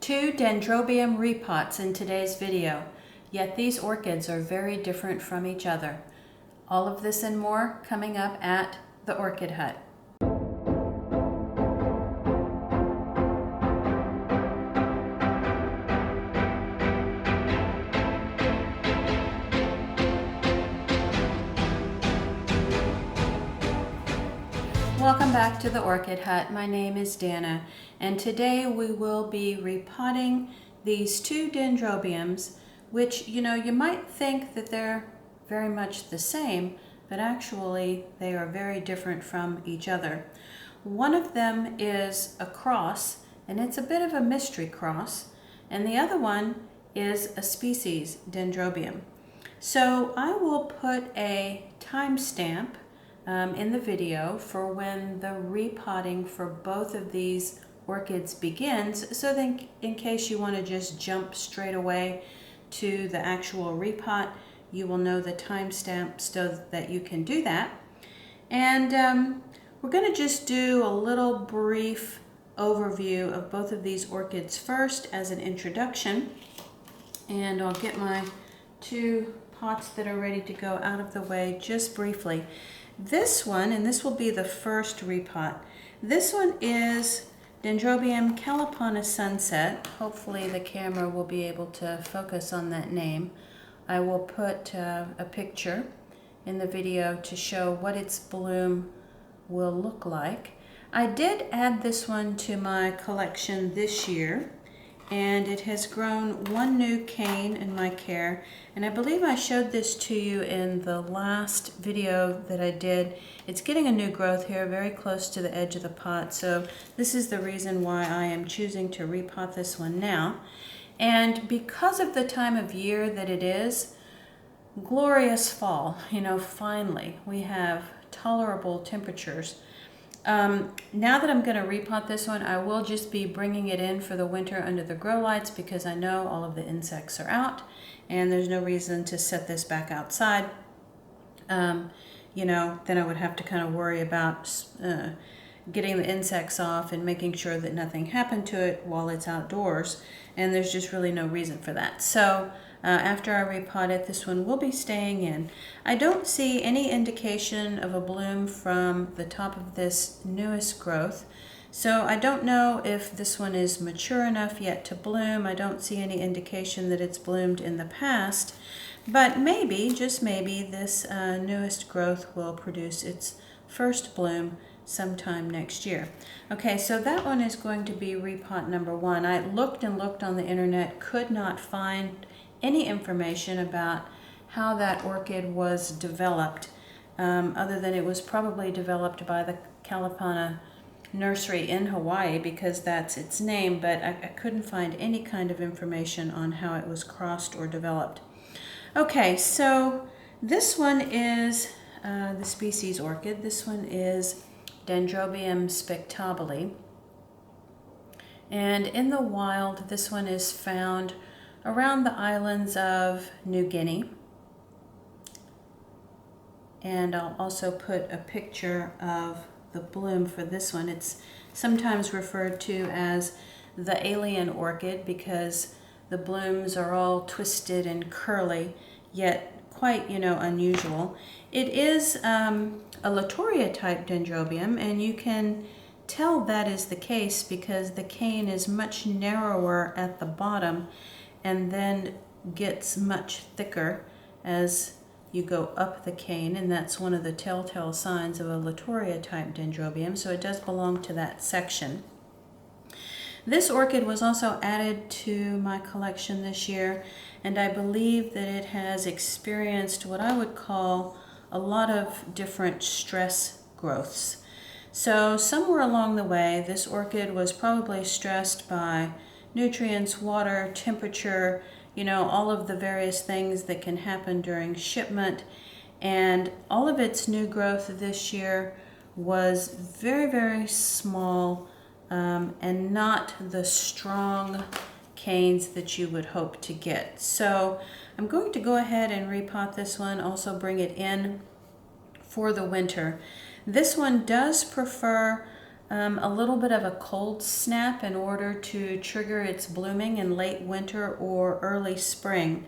2 Dendrobium repots in today's video, yet these orchids are very different from each other. All of this and more coming up at the Orchid Hut. Welcome back to the Orchid Hut. My name is Dana, and today we will be repotting these 2 dendrobiums, which, you might think that they're very much the same, but actually they are very different from each other. One of them is a cross, and it's a bit of a mystery cross, and the other one is a species dendrobium. So I will put a timestamp in the video for when the repotting for both of these orchids begins, so then in case you want to just jump straight away to the actual repot, you will know the timestamp so that you can do that. And we're going to just do a little brief overview of both of these orchids first as an introduction, and I'll get my 2 pots that are ready to go out of the way just briefly. This one, and this will be the first repot, this one is Dendrobium calapa sunset. Hopefully the camera will be able to focus on that name. I will put a picture in the video to show what its bloom will look like. I did add this one to my collection this year, and it has grown 1 new cane in my care, and I believe I showed this to you in the last video that I did. It's getting a new growth here very close to the edge of the pot, so this is the reason why I am choosing to repot this one now. And because of the time of year that it is, glorious fall, finally we have tolerable temperatures. Now that I'm going to repot this one, I will just be bringing it in for the winter under the grow lights because I know all of the insects are out and there's no reason to set this back outside. Then I would have to kind of worry about getting the insects off and making sure that nothing happened to it while it's outdoors, and there's just really no reason for that. So after I repot it, this one will be staying in. I don't see any indication of a bloom from the top of this newest growth, so I don't know if this one is mature enough yet to bloom. I don't see any indication that it's bloomed in the past, but maybe, just maybe, this newest growth will produce its first bloom sometime next year. Okay, so that one is going to be repot number 1. I looked and looked on the internet, could not find any information about how that orchid was developed, other than it was probably developed by the calapa nursery in Hawaii because that's its name, but I couldn't find any kind of information on how it was crossed or developed. Okay, so this one is the species orchid. This one is Dendrobium spectabile, and in the wild this one is found around the islands of New Guinea, and I'll also put a picture of the bloom for this one. It's sometimes referred to as the alien orchid because the blooms are all twisted and curly, yet quite, unusual. It is a Latoria type dendrobium, and you can tell that is the case because the cane is much narrower at the bottom and then gets much thicker as you go up the cane, and that's one of the telltale signs of a Latoria type dendrobium, so it does belong to that section. This orchid was also added to my collection this year, and I believe that it has experienced what I would call a lot of different stress growths. So somewhere along the way, this orchid was probably stressed by nutrients, water, temperature, all of the various things that can happen during shipment, and all of its new growth this year was very, very small, and not the strong canes that you would hope to get. So I'm going to go ahead and repot this one, also bring it in for the winter. This one does prefer a little bit of a cold snap in order to trigger its blooming in late winter or early spring.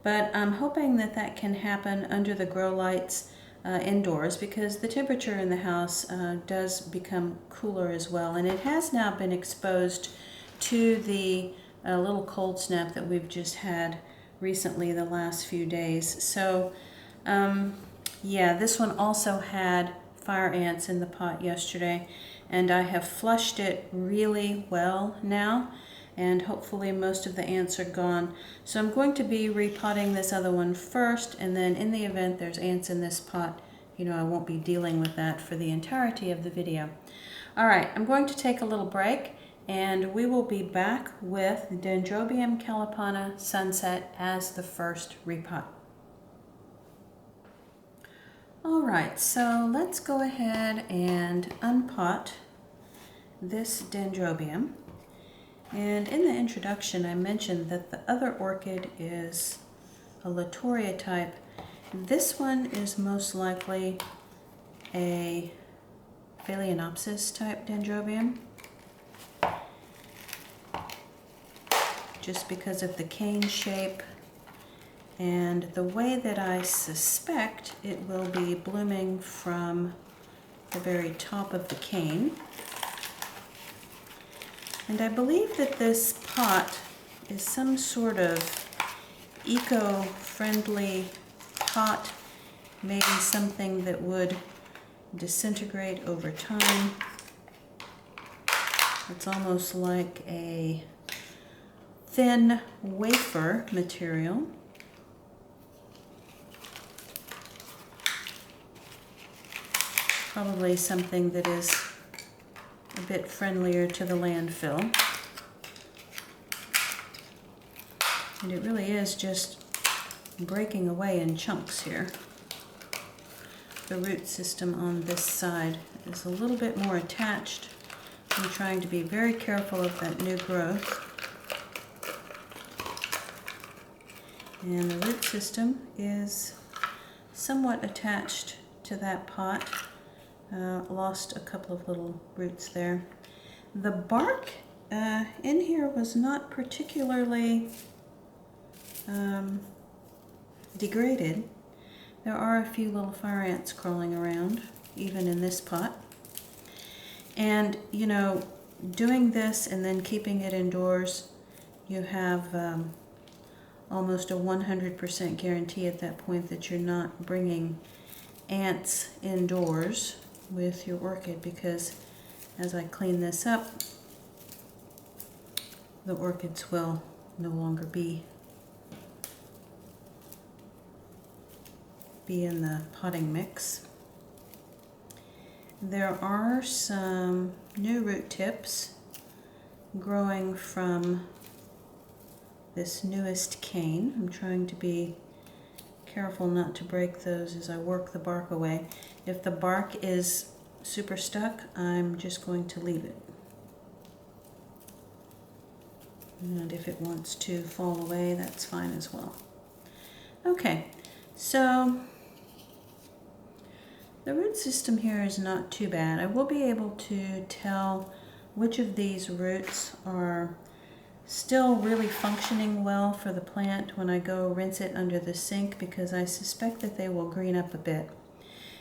But I'm hoping that that can happen under the grow lights indoors, because the temperature in the house does become cooler as well. And it has now been exposed to the little cold snap that we've just had recently the last few days. So yeah, this one also had fire ants in the pot yesterday, and I have flushed it really well now, and hopefully most of the ants are gone. So I'm going to be repotting this other one first, and then in the event there's ants in this pot, you know, I won't be dealing with that for the entirety of the video. All right, I'm going to take a little break, and we will be back with Dendrobium calapana Sunset as the first repot. All right, so let's go ahead and unpot this Dendrobium. And in the introduction, I mentioned that the other orchid is a Latoria type. This one is most likely a Phalaenopsis type Dendrobium, just because of the cane shape and the way that I suspect it will be blooming from the very top of the cane. And I believe that this pot is some sort of eco-friendly pot, maybe something that would disintegrate over time. It's almost like a thin wafer material. Probably something that is a bit friendlier to the landfill. And it really is just breaking away in chunks here. The root system on this side is a little bit more attached. I'm trying to be very careful of that new growth. And the root system is somewhat attached to that pot. Lost a couple of little roots there. The bark in here was not particularly degraded. There are a few little fire ants crawling around, even in this pot. And, you know, doing this and then keeping it indoors, you have almost a 100% guarantee at that point that you're not bringing ants indoors with your orchid, because as I clean this up, the orchids will no longer be in the potting mix. There are some new root tips growing from this newest cane. I'm trying to be careful not to break those as I work the bark away. If the bark is super stuck, I'm just going to leave it. And if it wants to fall away, that's fine as well. Okay, so the root system here is not too bad. I will be able to tell which of these roots are still really functioning well for the plant when I go rinse it under the sink, because I suspect that they will green up a bit.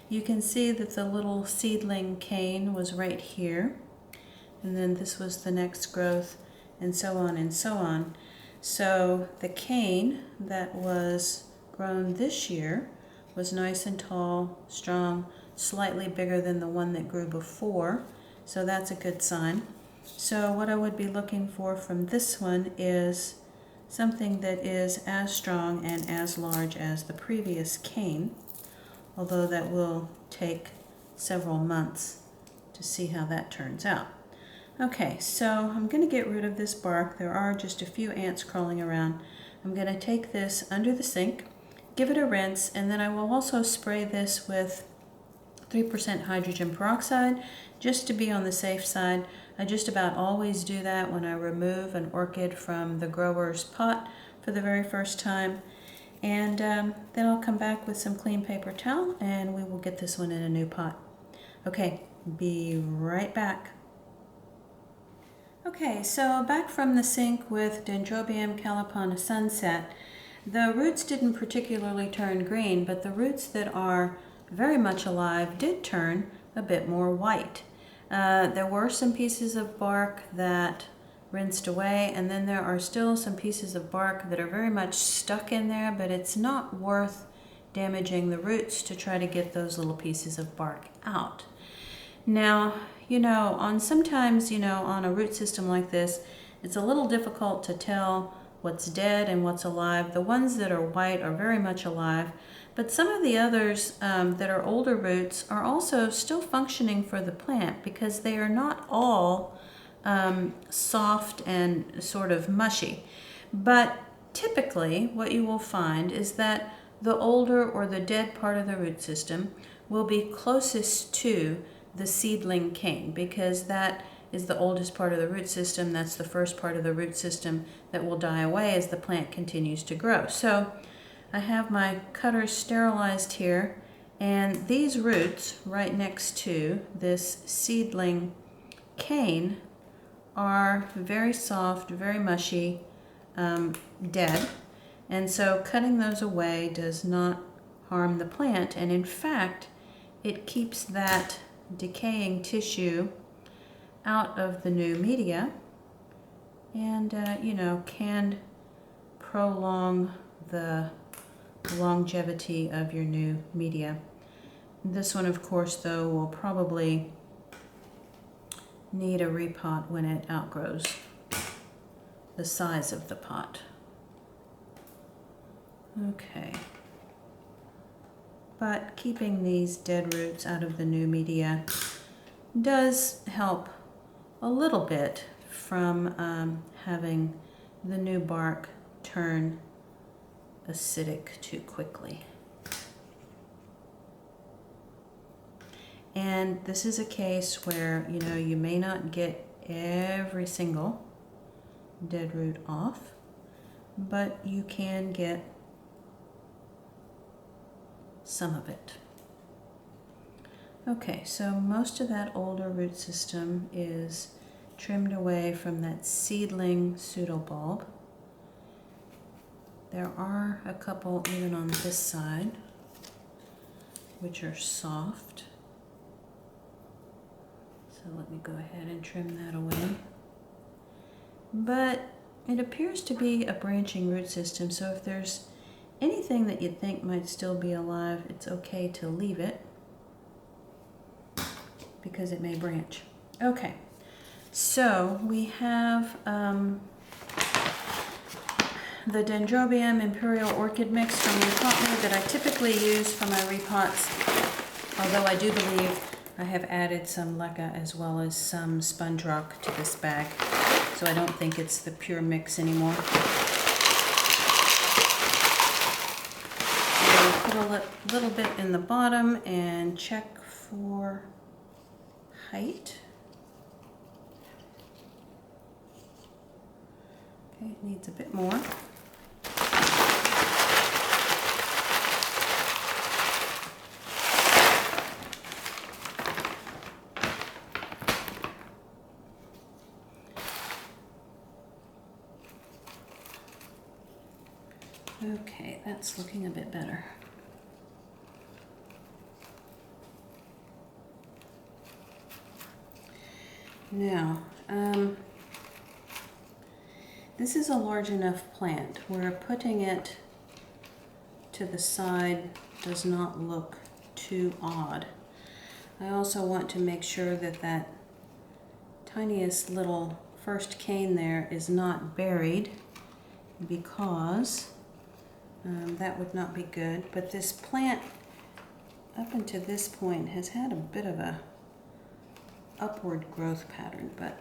You can see that the little seedling cane was right here, and then this was the next growth, and so on and so on. So the cane that was grown this year was nice and tall, strong, slightly bigger than the one that grew before, so that's a good sign. So what I would be looking for from this one is something that is as strong and as large as the previous cane, although that will take several months to see how that turns out. Okay, so I'm going to get rid of this bark. There are just a few ants crawling around. I'm going to take this under the sink, give it a rinse, and then I will also spray this with 3% hydrogen peroxide just to be on the safe side. I just about always do that when I remove an orchid from the grower's pot for the very first time. And then I'll come back with some clean paper towel and we will get this one in a new pot. Okay, Be right back. Okay, so back from the sink with Dendrobium calapa sunset. The roots didn't particularly turn green, but the roots that are very much alive did turn a bit more white. There were some pieces of bark that rinsed away, and then there are still some pieces of bark that are very much stuck in there, but it's not worth damaging the roots to try to get those little pieces of bark out. Now, sometimes, on a root system like this, it's a little difficult to tell what's dead and what's alive. The ones that are white are very much alive, but some of the others that are older roots are also still functioning for the plant because they are not all soft and sort of mushy. But typically what you will find is that the older or the dead part of the root system will be closest to the seedling cane because that is the oldest part of the root system. That's the first part of the root system that will die away as the plant continues to grow. So I have my cutters sterilized here, and these roots right next to this seedling cane are very soft, very mushy, dead. And so cutting those away does not harm the plant, and in fact it keeps that decaying tissue out of the new media and can prolong the longevity of your new media. This one, of course, though, will probably need a repot when it outgrows the size of the pot. Okay. But keeping these dead roots out of the new media does help a little bit from having the new bark turn acidic too quickly. And this is a case where, you may not get every single dead root off, but you can get some of it. Okay, so most of that older root system is trimmed away from that seedling pseudobulb. There are a couple even on this side which are soft. So let me go ahead and trim that away. But it appears to be a branching root system, so if there's anything that you'd think might still be alive, it's okay to leave it because it may branch. Okay, so we have the Dendrobium Imperial Orchid mix from Repotting that I typically use for my repots, although I do believe I have added some leca as well as some sponge rock to this bag, so I don't think it's the pure mix anymore. Put a little bit in the bottom and check for height. Okay, it needs a bit more. Okay, that's looking a bit better. Now, this is a large enough plant where putting it to the side does not look too odd. I also want to make sure that that tiniest little first cane there is not buried, because that would not be good. But this plant up until this point has had a bit of a upward growth pattern, but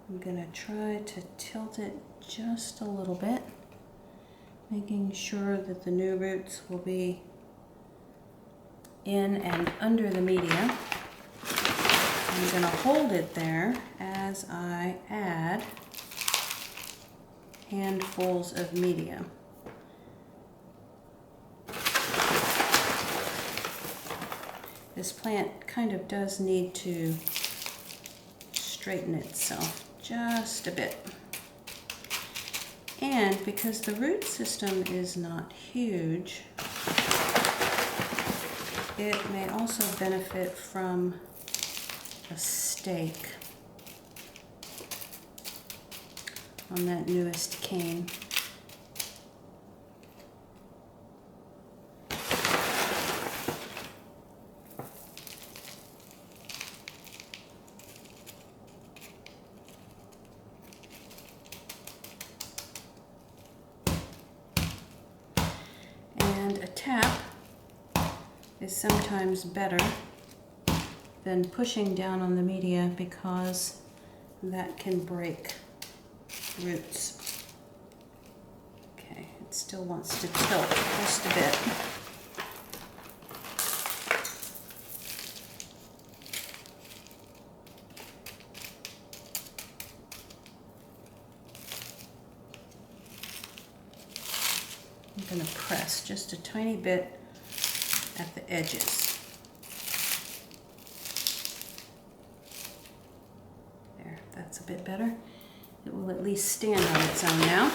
I'm gonna try to tilt it just a little bit, making sure that the new roots will be in and under the media. I'm gonna hold it there as I add handfuls of media. this plant kind of does need to straighten itself just a bit. And because the root system is not huge, it may also benefit from a stake on that newest cane. And a tap is sometimes better than pushing down on the media because that can break roots. Okay, it still wants to tilt just a bit. I'm going to press just a tiny bit at the edges. There, that's a bit better. It will at least stand on its own now.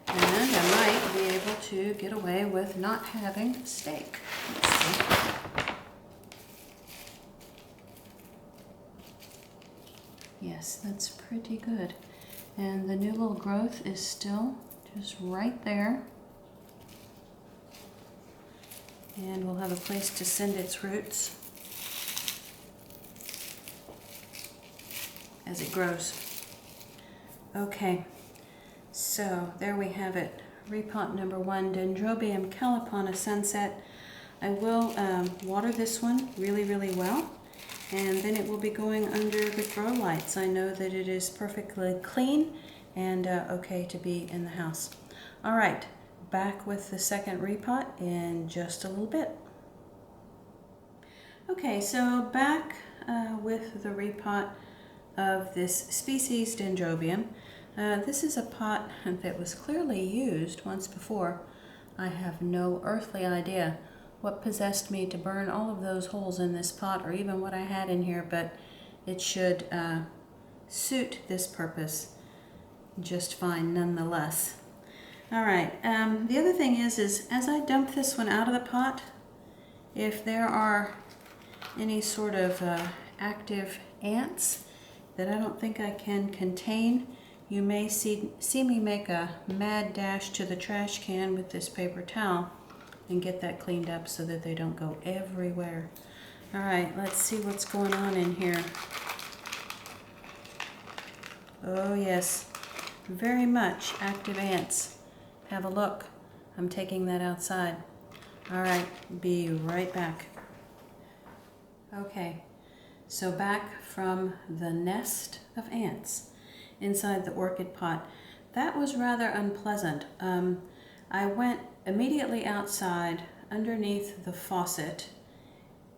And I might be able to get away with not having a stake. Let's see. Yes, that's pretty good. And the new little growth is still just right there. And we'll have a place to send its roots as it grows. Okay, so there we have it. Repot number 1, Dendrobium calapa sunset. I will water this one really, really well. And then it will be going under the grow lights. I know that it is perfectly clean and okay to be in the house. All right, back with the second repot in just a little bit. Okay, so back with the repot of this species Dendrobium. This is a pot that was clearly used once before. I have no earthly idea what possessed me to burn all of those holes in this pot, or even what I had in here, but it should suit this purpose just fine nonetheless. All right, the other thing is as I dump this one out of the pot, if there are any sort of active ants that I don't think I can contain, you may see me make a mad dash to the trash can with this paper towel and get that cleaned up so that they don't go everywhere. All right, let's see what's going on in here. Oh yes, very much active ants. Have a look. I'm taking that outside. All right, be right back. Okay, so back from the nest of ants inside the orchid pot. That was rather unpleasant. I went immediately outside underneath the faucet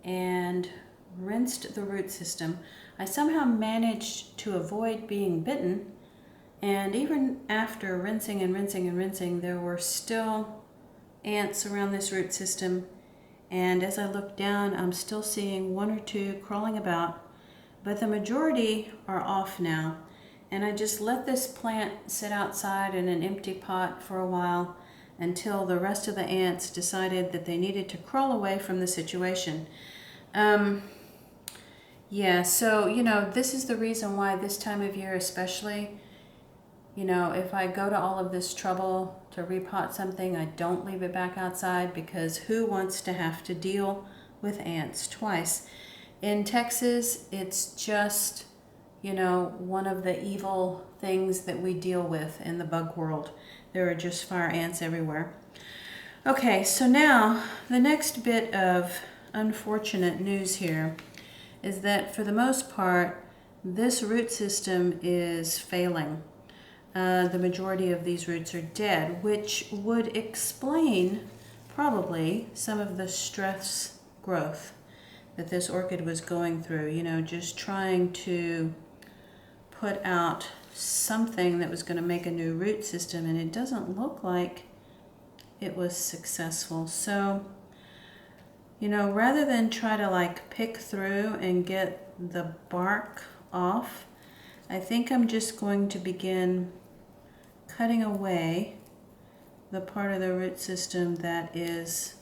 and rinsed the root system. I somehow managed to avoid being bitten, and even after rinsing and rinsing and rinsing, there were still ants around this root system. And as I look down, I'm still seeing 1 or 2 crawling about, but the majority are off now. And I just let this plant sit outside in an empty pot for a while until the rest of the ants decided that they needed to crawl away from the situation. Yeah, so, you know, this is the reason why this time of year especially, you know, if I go to all of this trouble to repot something, I don't leave it back outside, because who wants to have to deal with ants twice? In Texas, it's just, you know, one of the evil things that we deal with in the bug world. There are just fire ants everywhere. Okay, so now the next bit of unfortunate news here is that for the most part, this root system is failing. The majority of these roots are dead, which would explain probably some of the stress growth that this orchid was going through, you know, just trying to put out something that was going to make a new root system, and it doesn't look like it was successful. So, you know, rather than try to like pick through and get the bark off, I think I'm just going to begin cutting away the part of the root system that is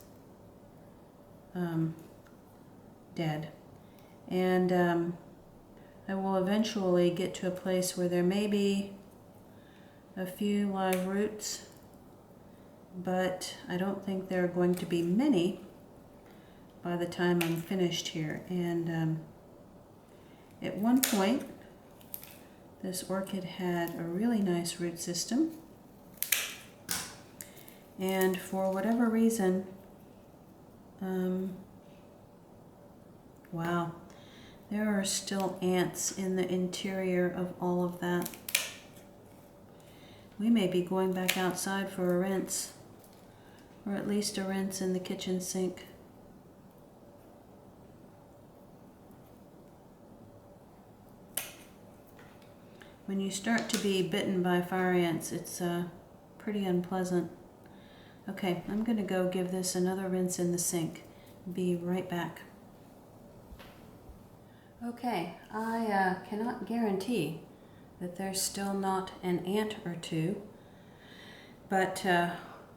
dead. And I will eventually get to a place where there may be a few live roots, but I don't think there are going to be many by the time I'm finished here. And at one point, this orchid had a really nice root system, and for whatever reason, wow, there are still ants in the interior of all of that. We may be going back outside for a rinse, or at least a rinse in the kitchen sink. When you start to be bitten by fire ants, it's pretty unpleasant. Okay, I'm going to go give this another rinse in the sink. Be right back. Okay, I cannot guarantee that there's still not an ant or two, but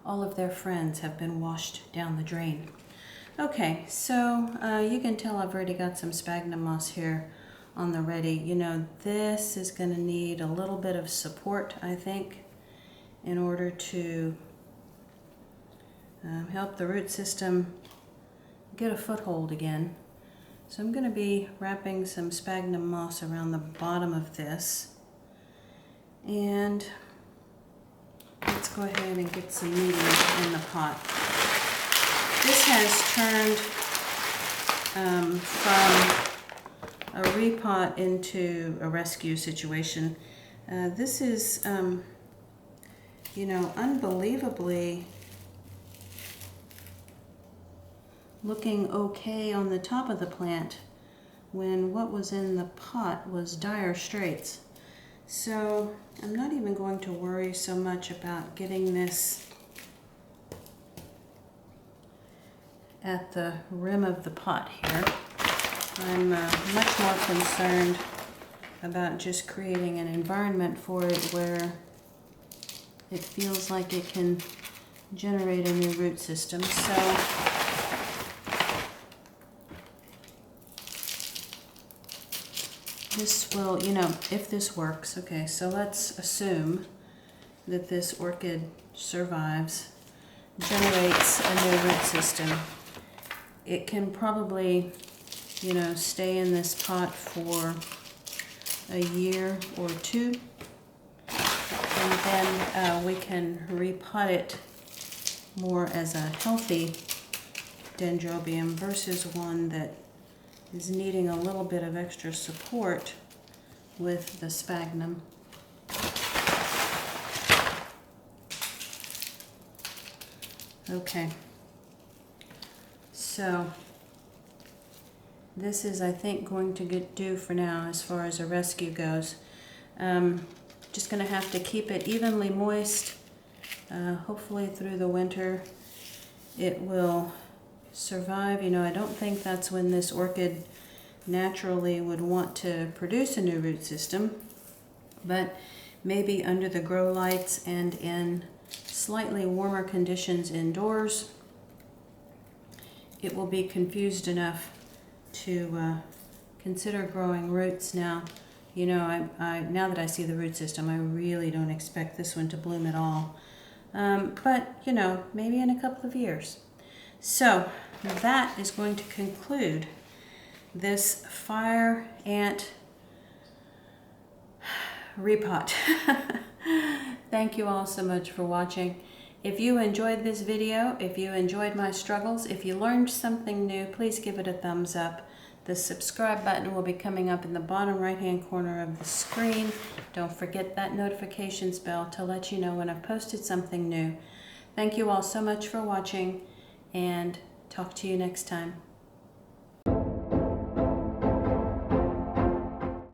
all of their friends have been washed down the drain. Okay, so you can tell I've already got some sphagnum moss here on the ready. You know, this is going to need a little bit of support, I think, in order to help the root system get a foothold again. So I'm going to be wrapping some sphagnum moss around the bottom of this, and let's go ahead and get some media in the pot. This has turned from a repot into a rescue situation. This is, you know, unbelievably looking okay on the top of the plant when what was in the pot was dire straits. So I'm not even going to worry so much about getting this at the rim of the pot here. I'm much more concerned about just creating an environment for it where it feels like it can generate a new root system. So this will, you know, if this works, okay, so let's assume that this orchid survives, generates a new root system. It can probably, you know, stay in this pot for a year or two, and then we can repot it more as a healthy dendrobium versus one that is needing a little bit of extra support with the sphagnum. Okay, so this is, I think, going to do for now as far as a rescue goes. Just going to have to keep it evenly moist. Hopefully through the winter it will survive. You know, I don't think that's when this orchid naturally would want to produce a new root system, but maybe under the grow lights and in slightly warmer conditions indoors, it will be confused enough to consider growing roots. Now, you know, now that I see the root system, I really don't expect this one to bloom at all. But, you know, maybe in a couple of years. So that is going to conclude this fire ant repot. Thank you all so much for watching. If you enjoyed this video, if you enjoyed my struggles, if you learned something new, please give it a thumbs up. The subscribe button will be coming up in the bottom right-hand corner of the screen. Don't forget that notifications bell to let you know when I've posted something new. Thank you all so much for watching, and talk to you next time.